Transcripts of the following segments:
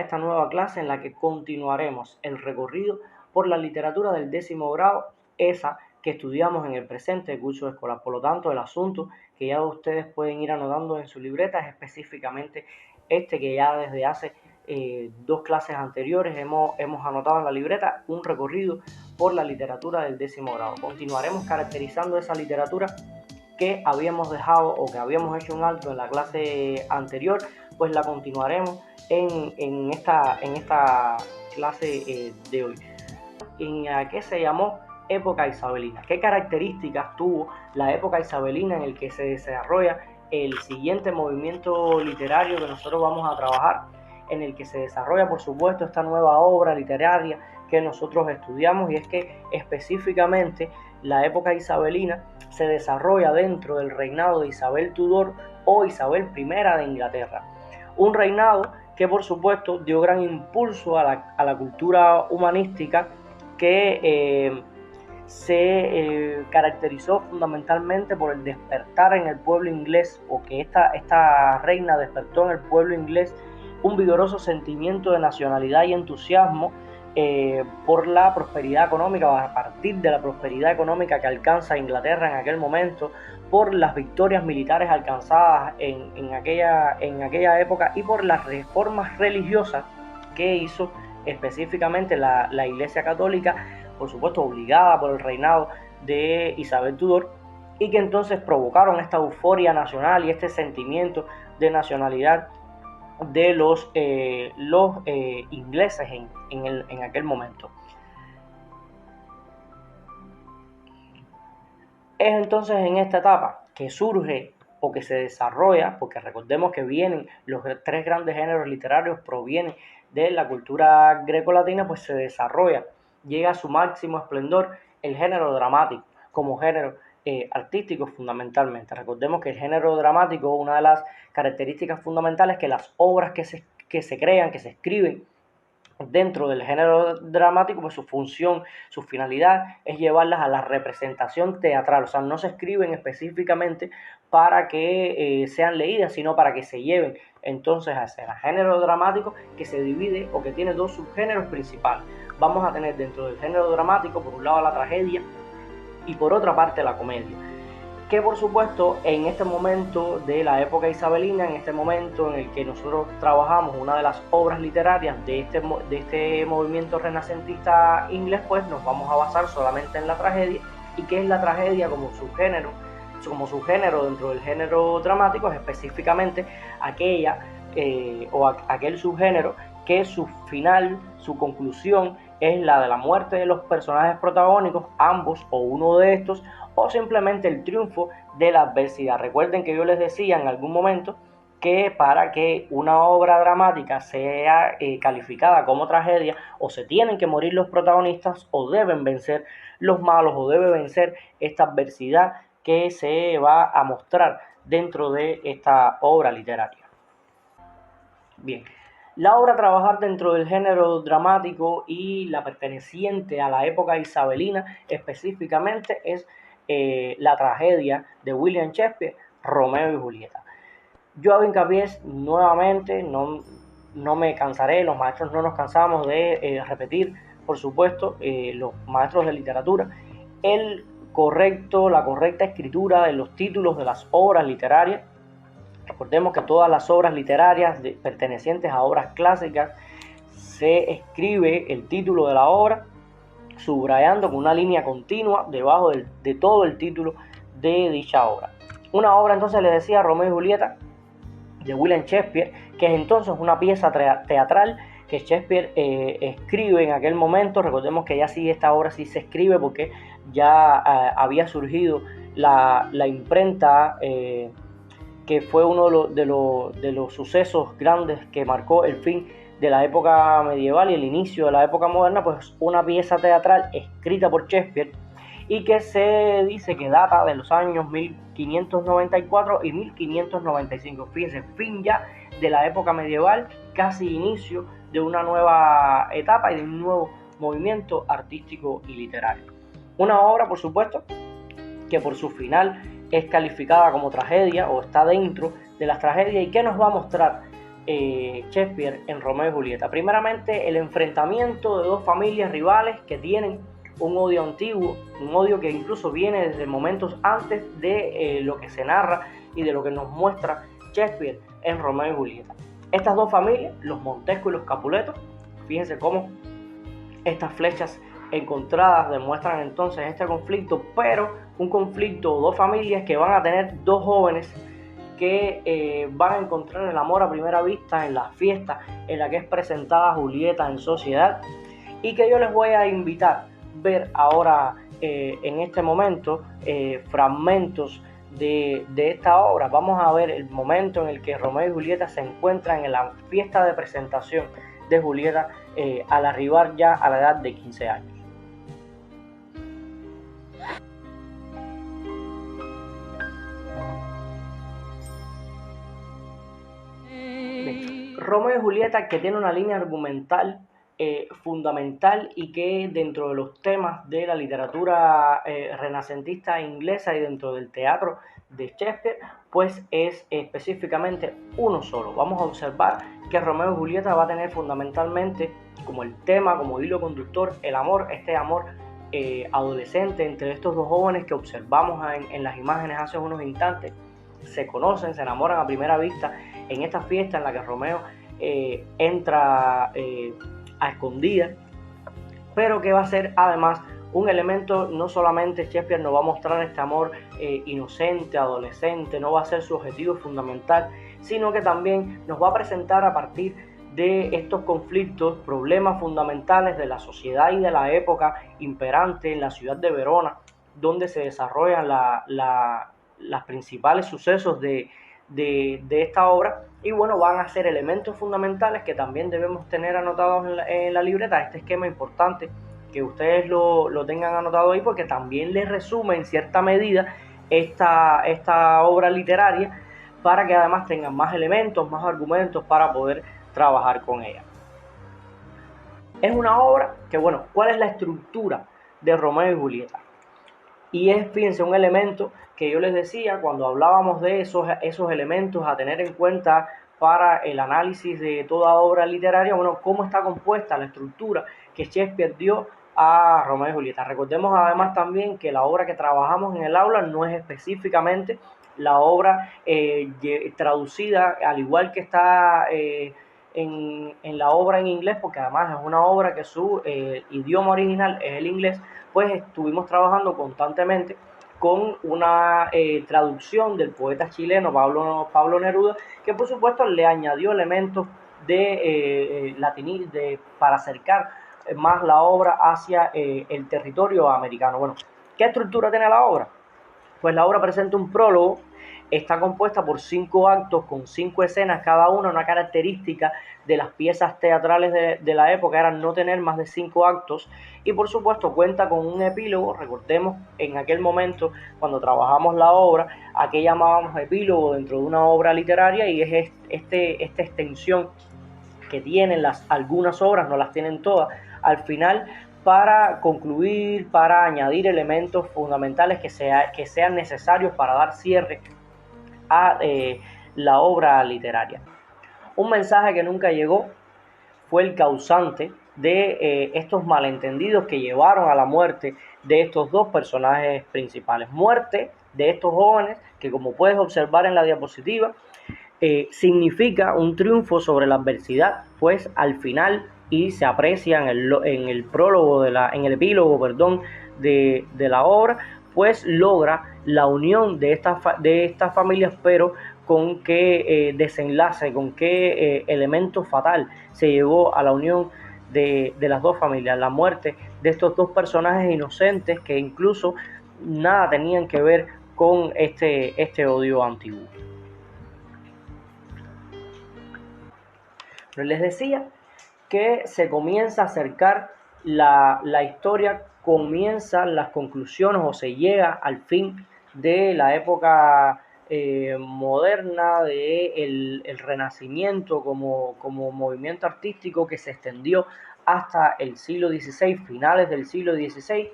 esta nueva clase en la que continuaremos el recorrido por la literatura del 10º grado, esa que estudiamos en el presente curso escolar. Por lo tanto, el asunto que ya ustedes pueden ir anotando en su libreta es específicamente este que ya desde hace 2 clases anteriores hemos anotado en la libreta, un recorrido por la literatura del 10º grado. Continuaremos caracterizando esa literatura que habíamos dejado o que habíamos hecho un alto en la clase anterior, pues la continuaremos en esta clase de hoy. ¿En qué se llamó época isabelina? ¿Qué características tuvo la época isabelina en el que se desarrolla el siguiente movimiento literario que nosotros vamos a trabajar, en el que se desarrolla, por supuesto, esta nueva obra literaria que nosotros estudiamos? Y es que específicamente la época isabelina se desarrolla dentro del reinado de Isabel Tudor o Isabel I de Inglaterra. Un reinado que, por supuesto, dio gran impulso a la cultura humanística, que se caracterizó fundamentalmente por el despertar en el pueblo inglés, o que esta reina despertó en el pueblo inglés un vigoroso sentimiento de nacionalidad y entusiasmo por la prosperidad económica, a partir de la prosperidad económica que alcanza Inglaterra en aquel momento, por las victorias militares alcanzadas en aquella época y por las reformas religiosas que hizo específicamente la Iglesia Católica, por supuesto obligada por el reinado de Isabel Tudor, y que entonces provocaron esta euforia nacional y este sentimiento de nacionalidad de los ingleses en aquel momento. Es entonces en esta etapa que surge o que se desarrolla, porque recordemos que vienen los 3 grandes géneros literarios, provienen de la cultura grecolatina, pues se desarrolla, llega a su máximo esplendor el género dramático como género artístico fundamentalmente. Recordemos que el género dramático, una de las características fundamentales, es que las obras que se crean, que se escriben dentro del género dramático, pues su función, su finalidad es llevarlas a la representación teatral. O sea, no se escriben específicamente para que sean leídas, sino para que se lleven entonces a escena. Género dramático que se divide o que tiene 2 subgéneros principales. Vamos a tener dentro del género dramático, por un lado, la tragedia y por otra parte la comedia, que por supuesto en este momento de la época isabelina, en este momento en el que nosotros trabajamos una de las obras literarias de este movimiento renacentista inglés, pues nos vamos a basar solamente en la tragedia. ¿Y qué es la tragedia como subgénero dentro del género dramático? Es específicamente aquel subgénero que su final, su conclusión es la de la muerte de los personajes protagónicos, ambos o uno de estos, o simplemente el triunfo de la adversidad. Recuerden que yo les decía en algún momento que para que una obra dramática sea calificada como tragedia, o se tienen que morir los protagonistas, o deben vencer los malos, o debe vencer esta adversidad que se va a mostrar dentro de esta obra literaria. Bien, la obra a trabajar dentro del género dramático y la perteneciente a la época isabelina específicamente es la tragedia de William Shakespeare, Romeo y Julieta. Yo hago hincapié nuevamente, no me cansaré, los maestros no nos cansamos de repetir, por supuesto, los maestros de literatura, la correcta escritura de los títulos de las obras literarias. Recordemos que todas las obras literarias pertenecientes a obras clásicas se escribe el título de la obra subrayando con una línea continua debajo de todo el título de dicha obra. Una obra, entonces, les decía, Romeo y Julieta, de William Shakespeare, que es entonces una pieza teatral que Shakespeare escribe en aquel momento. Recordemos que ya sí, esta obra sí se escribe porque ya había surgido la imprenta, que fue uno de los sucesos grandes que marcó el fin de la época medieval y el inicio de la época moderna. Pues una pieza teatral escrita por Shakespeare y que se dice que data de los años 1594 y 1595. Fíjense, fin ya de la época medieval, casi inicio de una nueva etapa y de un nuevo movimiento artístico y literario. Una obra, por supuesto, que por su final es calificada como tragedia o está dentro de las tragedias. ¿Y qué nos va a mostrar Shakespeare en Romeo y Julieta. Primeramente, el enfrentamiento de dos familias rivales que tienen un odio antiguo, un odio que incluso viene desde momentos antes de lo que se narra y de lo que nos muestra Shakespeare en Romeo y Julieta. Estas dos familias, los Montesco y los Capuleto, fíjense cómo estas flechas encontradas demuestran entonces este conflicto, pero un conflicto o dos familias que van a tener dos jóvenes que van a encontrar el amor a primera vista en la fiesta en la que es presentada Julieta en sociedad, y que yo les voy a invitar a ver ahora en este momento fragmentos de esta obra. Vamos a ver el momento en el que Romeo y Julieta se encuentran en la fiesta de presentación de Julieta al arribar ya a la edad de 15 años. Romeo y Julieta, que tiene una línea argumental fundamental y que dentro de los temas de la literatura renacentista inglesa y dentro del teatro de Shakespeare, pues es específicamente uno solo. Vamos a observar que Romeo y Julieta va a tener fundamentalmente como el tema, como hilo conductor, el amor, este amor adolescente entre estos dos jóvenes que observamos en las imágenes hace unos instantes. Se conocen, se enamoran a primera vista en esta fiesta en la que Romeo entra a escondidas, pero que va a ser además un elemento. No solamente Shakespeare nos va a mostrar este amor inocente, adolescente, no va a ser su objetivo fundamental, sino que también nos va a presentar a partir de estos conflictos, problemas fundamentales de la sociedad y de la época imperante en la ciudad de Verona, donde se desarrollan las principales sucesos de esta obra. Y bueno, van a ser elementos fundamentales que también debemos tener anotados en la libreta. Este esquema importante que ustedes lo tengan anotado ahí, porque también les resume en cierta medida esta obra literaria, para que además tengan más elementos, más argumentos para poder trabajar con ella. Es una obra que, bueno, ¿cuál es la estructura de Romeo y Julieta? Y es, fíjense, un elemento que yo les decía cuando hablábamos de esos elementos a tener en cuenta para el análisis de toda obra literaria. Bueno, cómo está compuesta la estructura que Shakespeare dio a Romeo y Julieta. Recordemos además también que la obra que trabajamos en el aula no es específicamente la obra traducida, al igual que está en la obra en inglés, porque además es una obra que su idioma original es el inglés. Pues estuvimos trabajando constantemente con una traducción del poeta chileno Pablo Neruda, que por supuesto le añadió elementos de latín para acercar más la obra hacia el territorio americano. Bueno, ¿qué estructura tiene la obra? Pues la obra presenta un prólogo, está compuesta por 5 actos con 5 escenas cada una. Una característica de las piezas teatrales de la época era no tener más de 5 actos, y por supuesto cuenta con un epílogo. Recordemos en aquel momento cuando trabajamos la obra, a qué llamábamos epílogo dentro de una obra literaria, y es esta extensión que tienen algunas obras, no las tienen todas, al final, para concluir, para añadir elementos fundamentales que sean necesarios para dar cierre a la obra literaria. Un mensaje que nunca llegó fue el causante de estos malentendidos que llevaron a la muerte de estos dos personajes principales. Muerte de estos jóvenes que, como puedes observar en la diapositiva, significa un triunfo sobre la adversidad, pues al final, y se aprecia en el prólogo, en el epílogo, de la obra, pues logra la unión de estas familias, pero con qué desenlace, con qué elemento fatal se llegó a la unión de las dos familias: la muerte de estos dos personajes inocentes que incluso nada tenían que ver con este odio antiguo. Pero les decía que se comienza a acercar la historia, comienzan las conclusiones o se llega al fin de la época moderna, del Renacimiento como movimiento artístico que se extendió hasta el siglo XVI, finales del siglo XVI,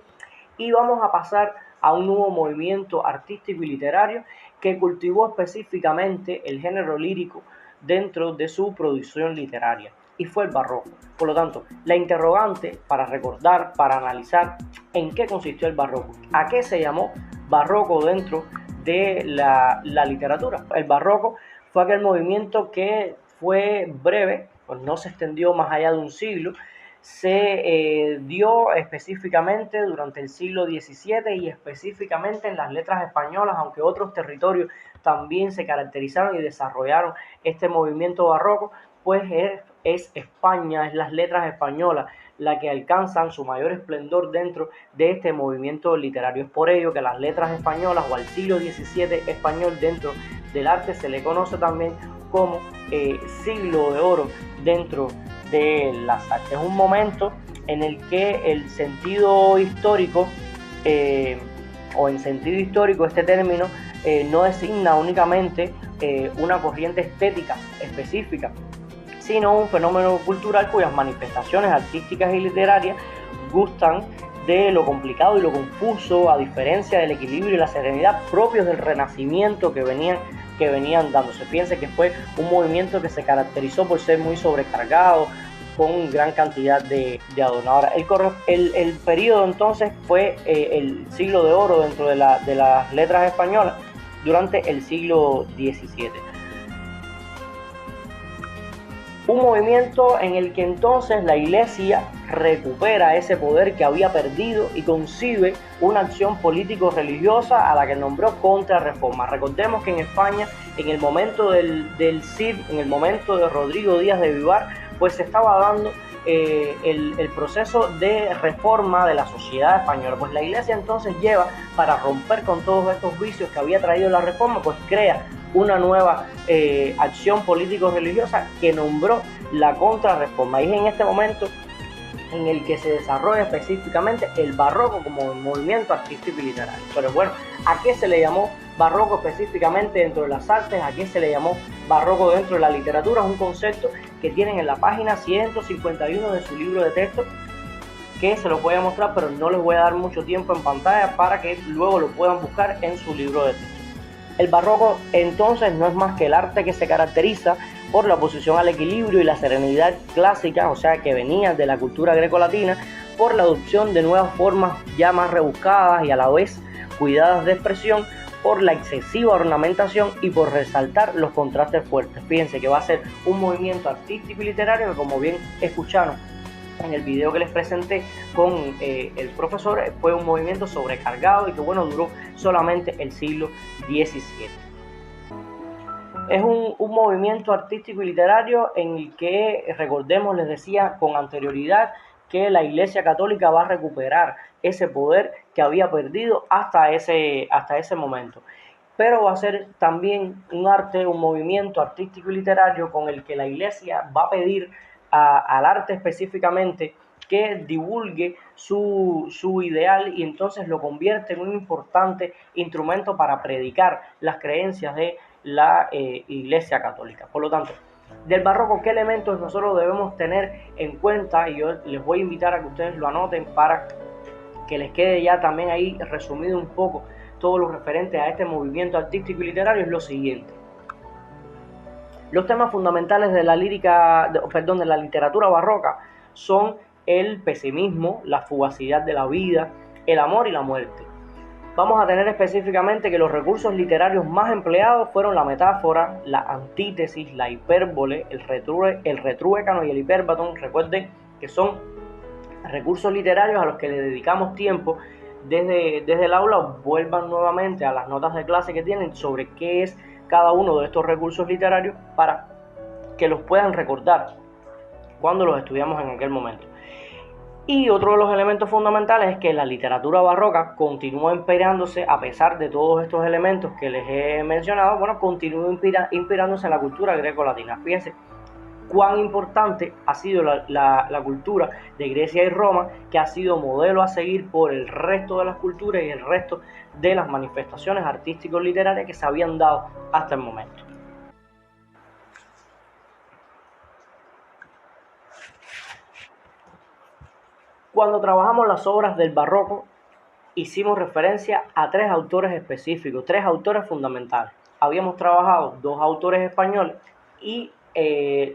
y vamos a pasar a un nuevo movimiento artístico y literario que cultivó específicamente el género lírico dentro de su producción literaria, y fue el barroco. Por lo tanto, la interrogante para recordar, para analizar en qué consistió el barroco, a qué se llamó barroco dentro de la literatura. El barroco fue aquel movimiento que fue breve, pues no se extendió más allá de un siglo, se dio específicamente durante el siglo XVII y específicamente en las letras españolas, aunque otros territorios también se caracterizaron y desarrollaron este movimiento barroco, pues es España, es las letras españolas la que alcanzan su mayor esplendor dentro de este movimiento literario. Es por ello que las letras españolas o al siglo XVII español dentro del arte se le conoce también como siglo de oro dentro de las artes. Es un momento en el que el sentido histórico o en sentido histórico este término no designa únicamente una corriente estética específica, sino un fenómeno cultural cuyas manifestaciones artísticas y literarias gustan de lo complicado y lo confuso, a diferencia del equilibrio y la serenidad propios del Renacimiento que venían dándose. Fíjense que fue un movimiento que se caracterizó por ser muy sobrecargado, con gran cantidad de adornos. Ahora, el periodo entonces fue el siglo de oro dentro de las letras españolas durante el siglo XVII. Un movimiento en el que entonces la Iglesia recupera ese poder que había perdido y concibe una acción político-religiosa a la que nombró Contrarreforma. Recordemos que en España, en el momento del Cid, en el momento de Rodrigo Díaz de Vivar, pues se estaba dando el proceso de reforma de la sociedad española. Pues la Iglesia entonces lleva, para romper con todos estos vicios que había traído la reforma, pues crea una nueva acción político-religiosa que nombró la Contrarreforma. Y es en este momento en el que se desarrolla específicamente el barroco como movimiento artístico y literario. Pero bueno, ¿a qué se le llamó barroco específicamente dentro de las artes? ¿A qué se le llamó barroco dentro de la literatura? Es un concepto que tienen en la página 151 de su libro de texto, que se los voy a mostrar, pero no les voy a dar mucho tiempo en pantalla para que luego lo puedan buscar en su libro de texto. El barroco entonces no es más que el arte que se caracteriza por la oposición al equilibrio y la serenidad clásica, o sea, que venía de la cultura grecolatina, por la adopción de nuevas formas ya más rebuscadas y a la vez cuidadas de expresión, por la excesiva ornamentación y por resaltar los contrastes fuertes. Fíjense que va a ser un movimiento artístico y literario que, como bien escucharon en el video que les presenté con el profesor, fue un movimiento sobrecargado y que bueno, duró solamente el siglo XVII. Es un movimiento artístico y literario en el que, recordemos, les decía con anterioridad, que la Iglesia Católica va a recuperar ese poder que había perdido hasta ese momento. Pero va a ser también un arte, un movimiento artístico y literario con el que la Iglesia va a pedir al arte específicamente que divulgue su ideal y entonces lo convierte en un importante instrumento para predicar las creencias de la Iglesia Católica. Por lo tanto, del barroco, ¿qué elementos nosotros debemos tener en cuenta? Y yo les voy a invitar a que ustedes lo anoten para que les quede ya también ahí resumido un poco todo lo referente a este movimiento artístico y literario. Es lo siguiente. Los temas fundamentales de la literatura barroca son el pesimismo, la fugacidad de la vida, el amor y la muerte. Vamos a tener específicamente que los recursos literarios más empleados fueron la metáfora, la antítesis, la hipérbole, el retruécano y el hipérbaton. Recuerden que son recursos literarios a los que le dedicamos tiempo desde el aula. Vuelvan nuevamente a las notas de clase que tienen sobre qué es cada uno de estos recursos literarios para que los puedan recordar cuando los estudiamos en aquel momento. Y otro de los elementos fundamentales es que la literatura barroca continúa inspirándose, a pesar de todos estos elementos que les he mencionado, bueno, continúa inspirándose en la cultura greco-latina. Fíjense cuán importante ha sido la cultura de Grecia y Roma, que ha sido modelo a seguir por el resto de las culturas y el resto de las manifestaciones artístico-literarias que se habían dado hasta el momento. Cuando trabajamos las obras del barroco, hicimos referencia a tres autores específicos, tres autores fundamentales. Habíamos trabajado dos autores españoles y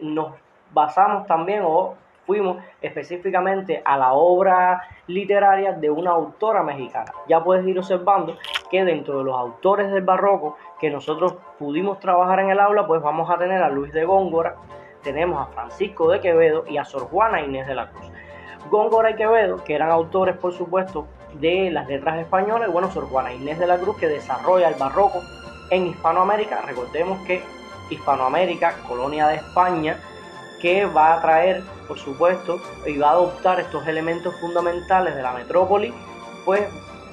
nos basamos también o fuimos específicamente a la obra literaria de una autora mexicana. Ya puedes ir observando que dentro de los autores del barroco que nosotros pudimos trabajar en el aula, pues vamos a tener a Luis de Góngora, tenemos a Francisco de Quevedo y a Sor Juana Inés de la Cruz. Góngora y Quevedo, que eran autores, por supuesto, de las letras españolas, y bueno, Sor Juana Inés de la Cruz, que desarrolla el barroco en Hispanoamérica. Recordemos que Hispanoamérica, colonia de España, que va a traer, por supuesto, y va a adoptar estos elementos fundamentales de la metrópoli, pues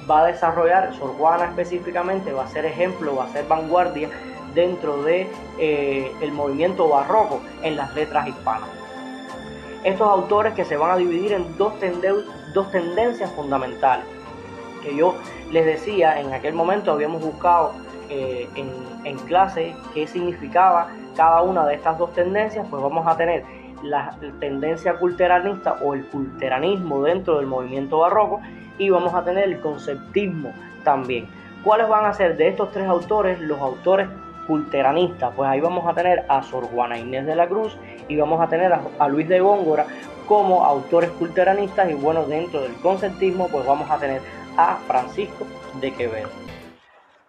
va a desarrollar, Sor Juana específicamente, va a ser ejemplo, va a ser vanguardia dentro de el movimiento barroco en las letras hispanas. Estos autores que se van a dividir en dos tendencias fundamentales, que yo les decía, en aquel momento habíamos buscado en clase qué significaba cada una de estas dos tendencias. Pues vamos a tener la tendencia culteranista o el culteranismo dentro del movimiento barroco, y vamos a tener el conceptismo también. ¿Cuáles van a ser de estos tres autores los autores culteranistas? Pues ahí vamos a tener a Sor Juana Inés de la Cruz y vamos a tener a Luis de Góngora como autores culteranistas, y bueno, dentro del conceptismo pues vamos a tener a Francisco de Quevedo.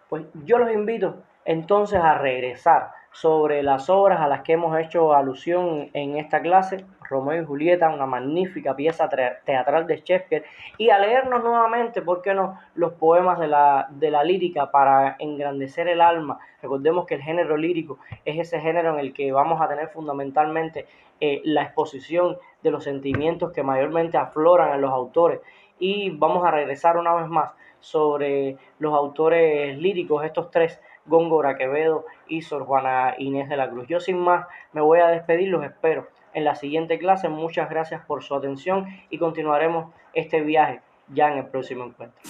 Pues yo los invito entonces a regresar sobre las obras a las que hemos hecho alusión en esta clase, Romeo y Julieta, una magnífica pieza teatral de Shakespeare, y a leernos nuevamente, ¿por qué no?, los poemas de la lírica para engrandecer el alma. Recordemos que el género lírico es ese género en el que vamos a tener fundamentalmente la exposición de los sentimientos que mayormente afloran en los autores, y vamos a regresar una vez más sobre los autores líricos, estos tres, Góngora, Quevedo y Sor Juana Inés de la Cruz. Yo sin más me voy a despedir, los espero en la siguiente clase. Muchas gracias por su atención y continuaremos este viaje ya en el próximo encuentro.